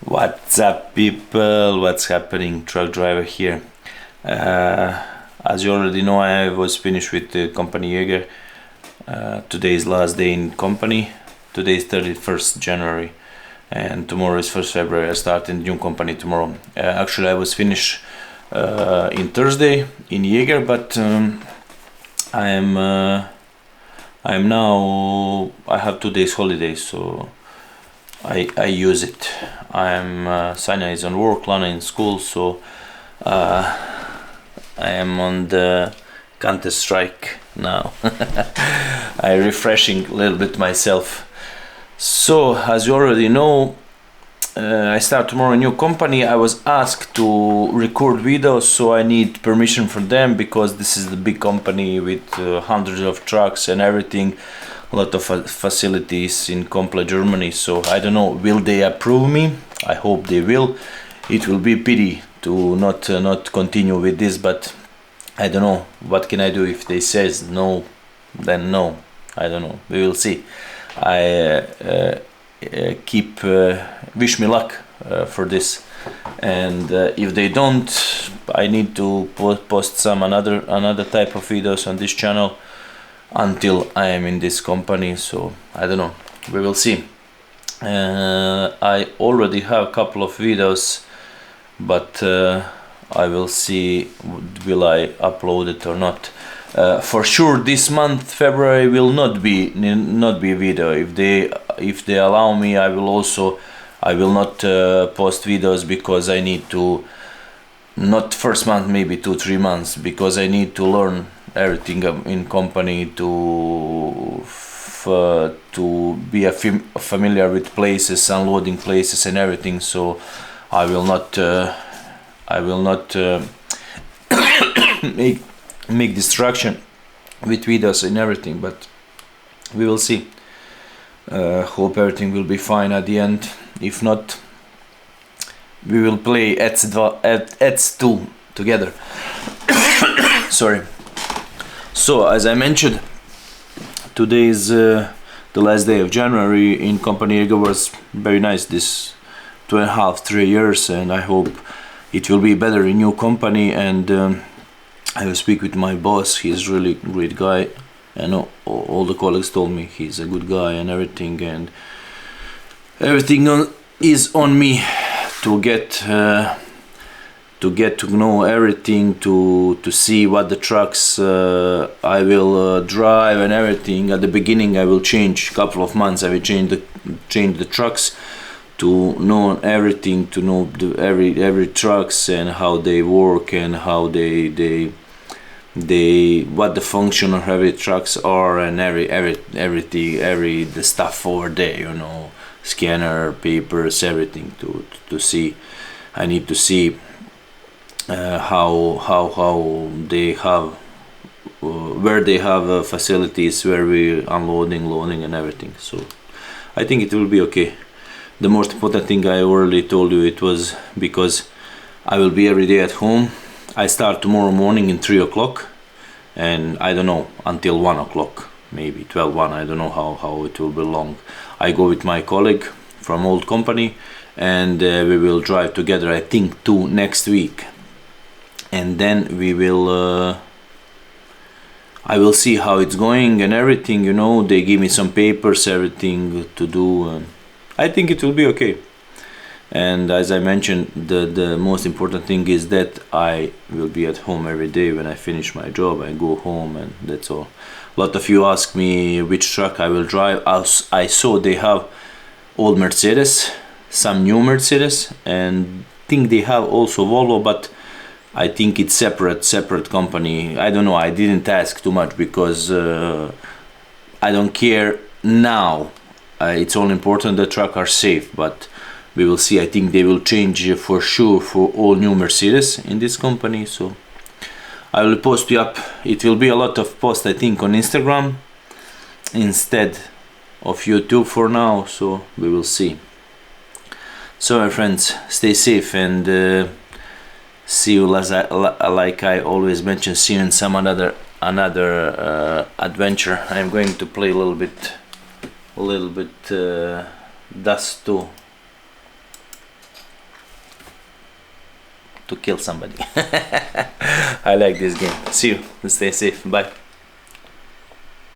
What's up, people? What's happening? Truck driver here. As you already know, I was finished with the company Jaeger. Today is last day in company. Today is 31st January and tomorrow is 1st February. I start in new company tomorrow. Actually, I was finished in Thursday in Jaeger, but I have 2 days holiday, so I use it. Scania is on work, Lana in school, so I am on the counter strike now. I refreshing a little bit myself. So as you already know, I start tomorrow a new company. I was asked to record videos, so I need permission from them because this is the big company with hundreds of trucks and everything. A lot of facilities in complete Germany, so I don't know, will they approve me? I hope they will. It will be pity to not continue with this, but I don't know, what can I do? If they says no, then no. I don't know, we will see. I wish me luck for this, and if they don't, I need to post some another type of videos on this channel until I am in this company. So I don't know, we will see. I already have a couple of videos, but I will see will I upload it or not. For sure this month February will not be video. If they allow me, I will not post videos, because I need to, not first month, maybe 2-3 months, because I need to learn everything in company, to be familiar with places, unloading places and everything. So I will not make distraction with videos and everything, but we will see. Hope everything will be fine at the end. If not, we will play Eds 2 together. Sorry. So as I mentioned, today is the last day of January in company. Jaeger was very nice this 2.5-3 years, and I hope it will be better in new company. And I will speak with my boss. He's really great guy, and all the colleagues told me he's a good guy and everything, and everything is on me to get to know everything, to see what the trucks I will drive and everything. At the beginning I will change, couple of months I will change the trucks, to know everything, to know every trucks and how they work, and how they what the function of every trucks are, and everything, the stuff over there, you know, scanner, papers, everything, to see. I need to see how they have where they have facilities where we unloading, loading and everything. So I think it will be okay. The most important thing I already told you, it was because I will be every day at home. I start tomorrow morning in 3 o'clock, and I don't know, until 1 o'clock, maybe 12:01. I don't know how it will be long. I go with my colleague from old company, and we will drive together, I think, to next week, and then we will I will see how it's going and everything, you know. They give me some papers, everything to do, and I think it will be okay. And as I mentioned, the most important thing is that I will be at home every day. When I finish my job, I go home, and that's all. A lot of you ask me which truck I will drive. I saw they have old Mercedes, some new Mercedes, and think they have also Volvo, but I think it's separate company. I don't know, I didn't ask too much, because I don't care now. It's all important the truck are safe, but we will see. I think they will change for sure for all new Mercedes in this company. So I will post you up. It will be a lot of posts, I think, on Instagram instead of YouTube for now, so we will see. So my friends, stay safe, and see you, like I always mention, see you in some another adventure. I'm going to play a little bit Dust 2. to kill somebody. I like this game. See you. Stay safe. Bye.